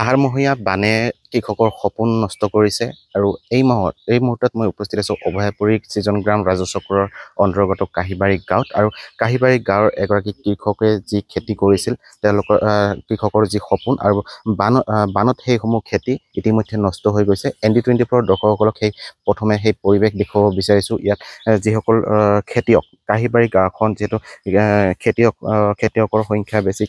আহাৰমহীয়া বানে কৃষকৰ সপোন নষ্ট কৰিছে আৰু এই মুহূৰ্তত মই উপস্থিত আছোঁ অভয়াপুৰী ছিজন গ্ৰাম ৰাজচক্ৰৰ অন্তৰ্গত কাহিবাৰী গাঁৱত আৰু কাহিবাৰী গাঁৱৰ এগৰাকী কৃষকে যি খেতি কৰিছিল তেওঁলোকৰ কৃষকৰ যি সপোন আৰু বানত সেইসমূহ খেতি ইতিমধ্যে নষ্ট হৈ গৈছে। ND24 দৰ্শকসকলক প্ৰথমে সেই পৰিৱেশ দেখুৱাব বিচাৰিছোঁ। ইয়াত যিসকল খেতিয়ক কাহিবাৰী গাঁওখন যিহেতু খেতিয়কৰ সংখ্যা বেছি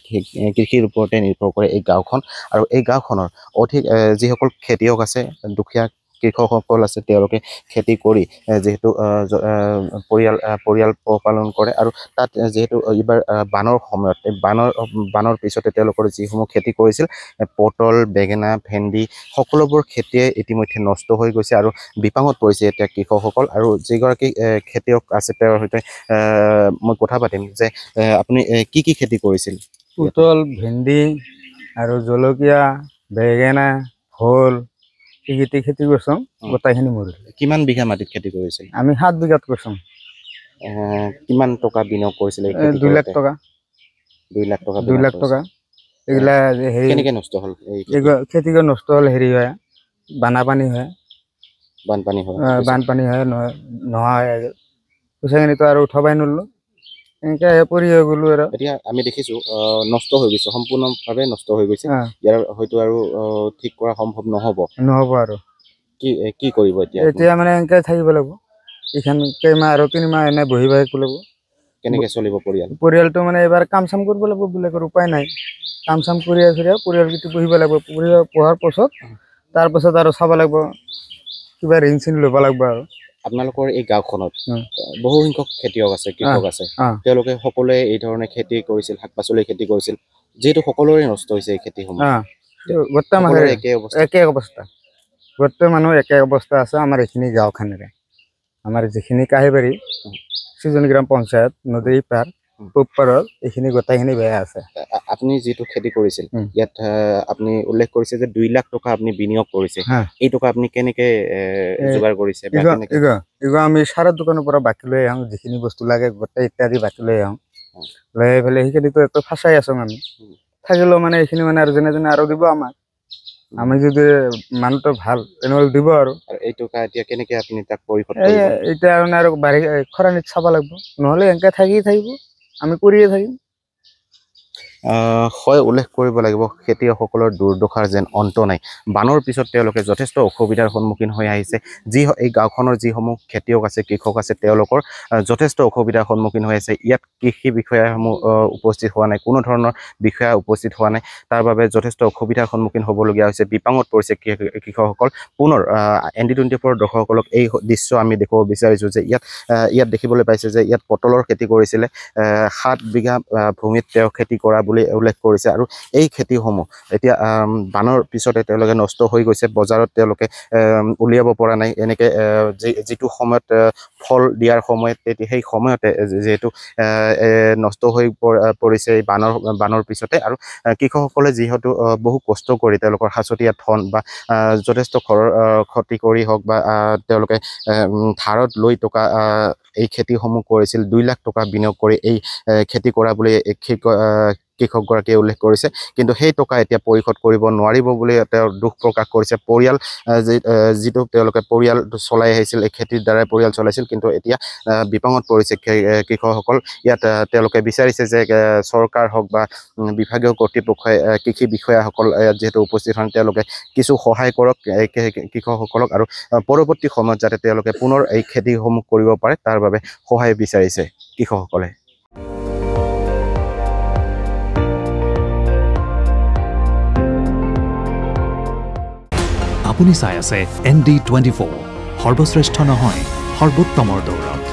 কৃষিৰ ওপৰতে নিৰ্ভৰ কৰে এই গাঁওখন আৰু এই গাঁওখনৰ অধিক যিসকল খেতিয়ক আছে দুখীয়া কৃষকসকল আছে তেওঁলোকে খেতি কৰি যিহেতু পৰিয়াল পোহপালন কৰে আৰু তাত যিহেতু এইবাৰ বানৰ সময়ত বানৰ পিছতে তেওঁলোকৰ যিসমূহ খেতি কৰিছিল পটল বেঙেনা ভেন্দি সকলোবোৰ খেতিয়ে ইতিমধ্যে নষ্ট হৈ গৈছে আৰু বিপাঙত পৰিছে এতিয়া কৃষকসকল। আৰু যিগৰাকী খেতিয়ক আছে তেওঁৰ সৈতে মই কথা পাতিম যে আপুনি কি খেতি কৰিছিল? পটল ভেন্দি আৰু জলকীয়া বেঙেনা ভোল এইকেইটা খেতি কৰিছোঁ গোটেইখিনি মৰিল। কিমান বিঘা মাটিত খেতি কৰিছিল? আমি 7 বিঘাত কৰিছোঁ। কিমান টকা বিনিয়োগ কৰিছিল? 2 লাখ টকা। 2 লাখ টকা। 2 লাখ টকা। এগুলা কেনেকৈ নষ্ট হ'ল? খেতি নষ্ট হ'ল হেৰি হয় বানপানী হয় নহয় পইচাখিনিতো আৰু উঠাবই নোৱাৰিলোঁ এনেকৈ পৰি হৈ গ'লোঁ আৰু এতিয়া আমি দেখিছোঁ নষ্ট হৈ গৈছে, সম্পূৰ্ণভাৱে নষ্ট হৈ গৈছে। ইয়াৰ হয়তো আৰু ঠিক কৰা সম্ভৱ নহ'ব আৰু কি কৰিব এতিয়া মানে এনেকৈ থাকিব লাগিব। এইখান কেইমাহ আৰু 3 মাহ এনে বহি থাকিব লাগিব। কেনেকৈ চলিব পৰিয়ালটো মানে এবাৰ কাম চাম কৰিব লাগিব, বেলেগৰ উপায় নাই। কাম চাম কৰি পৰিয়ালটো পুহিব লাগিব। পোহাৰ পাছত তাৰপাছত আৰু চাব লাগিব কিবা ঋণ চিন ল'ব লাগিব। আৰু আপোনালোকৰ এই গাঁওখনত বহু সংখ্যক খেতিয়ক আছে কৃষক আছে তেওঁলোকে সকলোৱে এই ধৰণে খেতি কৰিছিল, শাক পাচলিৰ খেতি কৰিছিল, যিহেতু সকলোৰে নষ্ট হৈছে এই খেতিসমূহ। গোটেই মানুহ একে অৱস্থা, গোটেই মানুহ একে অৱস্থা আছে। আমাৰ এইখিনি গাঁওখনেৰে আমাৰ যিখিনি কাহিবাৰী ছিজন গ্ৰাম পঞ্চায়ত নদীৰ পাৰ পূব পাৰৰ এইখিনি গোটেইখিনি বেয়া আছে। আপুনি যিটো খেতি কৰিছিল ইয়াত আপুনি উল্লেখ কৰিছে যে 2 লাখ টকা আপুনি বিনিয়োগ কৰিছে। এই টকা আপুনি কেনেকৈ যোগাৰ কৰিছে? আমি চাৰৰ দোকানৰ পৰা বাকী লৈ আহোঁ, যিখিনি বস্তু লাগে গোটেই ইত্যাদি বাকী লৈ আহোঁ। লৈ পেলাই সেইখিনিতো একো ফাঁচাই আছোঁ আমি থাকিলেও মানে এইখিনি মানে আৰু যেনে তেনে আৰু দিব আমাক। আমি যদি মানুহটো ভাল তেনেহ'লে দিব আৰু এই টকা এতিয়া কেনেকৈ আপুনি তাক পৰিশোধ কৰিব? এতিয়া মানে আৰু খৰালিত চাব লাগিব, নহ'লে এনেকৈ থাকিব আমি কৰিয়ে থাকিম। হয়, উল্লেখ কৰিব লাগিব খেতিয়কসকলৰ দুৰ্দশাৰ যেন অন্ত নাই। বানৰ পিছত তেওঁলোকে যথেষ্ট অসুবিধাৰ সন্মুখীন হৈ আহিছে। এই গাঁওখনৰ যিসমূহ খেতিয়ক আছে কৃষক আছে তেওঁলোকৰ যথেষ্ট অসুবিধাৰ সন্মুখীন হৈ আছে। ইয়াত কৃষি বিষয়াসমূহ উপস্থিত হোৱা নাই, কোনো ধৰণৰ বিষয়া উপস্থিত হোৱা নাই। তাৰ বাবে যথেষ্ট অসুবিধাৰ সন্মুখীন হ'বলগীয়া হৈছে, বিপাঙত পৰিছে কৃষকসকল। পুনৰ ND24 দৰ্শকসকলক এই দৃশ্য আমি দেখুৱাব বিচাৰিছোঁ যে ইয়াত দেখিবলৈ পাইছে যে ইয়াত পটলৰ খেতি কৰিছিলে। 7 বিঘা ভূমিত তেওঁ খেতি কৰা বুলি উল্লেখ কৰিছে আৰু এই খেতিসমূহ এতিয়া বানৰ পিছতে তেওঁলোকে নষ্ট হৈ গৈছে। বজাৰত তেওঁলোকে উলিয়াব পৰা নাই। এনেকৈ যিটো সময়ত ফল দিয়াৰ সময়ত সেই সময়তে যিহেতু নষ্ট হৈ পৰিছে এই বানৰ পিছতে। আৰু কৃষকসকলে যিহেতু বহু কষ্ট কৰি তেওঁলোকৰ সাঁচতীয়া ধন বা যথেষ্ট ঘৰৰ ক্ষতি কৰি হওক বা তেওঁলোকে ধাৰত লৈ টকা এই খেতিসমূহ কৰিছিল। 2 লাখ টকা বিনিয়োগ কৰি এই খেতি কৰা বুলি কৃষকগৰাকীয়ে উল্লেখ কৰিছে, কিন্তু সেই টকা এতিয়া পৰিশোধ কৰিব নোৱাৰিব বুলি তেওঁ দুখ প্ৰকাশ কৰিছে। যিটো তেওঁলোকে পৰিয়াল চলাই আহিছিল, এই খেতিৰ দ্বাৰাই পৰিয়াল চলাইছিল, কিন্তু এতিয়া বিপাঙত পৰিছে কৃষকসকল। ইয়াত তেওঁলোকে বিচাৰিছে যে চৰকাৰ হওক বা বিভাগীয় কৰ্তৃপক্ষই কৃষি বিষয়াসকল ইয়াত যিহেতু উপস্থিত হয় তেওঁলোকে কিছু সহায় কৰক কৃষকসকলক আৰু পৰৱৰ্তী সময়ত যাতে তেওঁলোকে পুনৰ এই খেতিসমূহ কৰিব পাৰে তাৰ বাবে সহায় বিচাৰিছে কৃষকসকলে। আপুনি চাই আছে ND24, সৰ্বশ্ৰেষ্ঠ নহয় সৰ্বোত্তমৰ দৌৰ।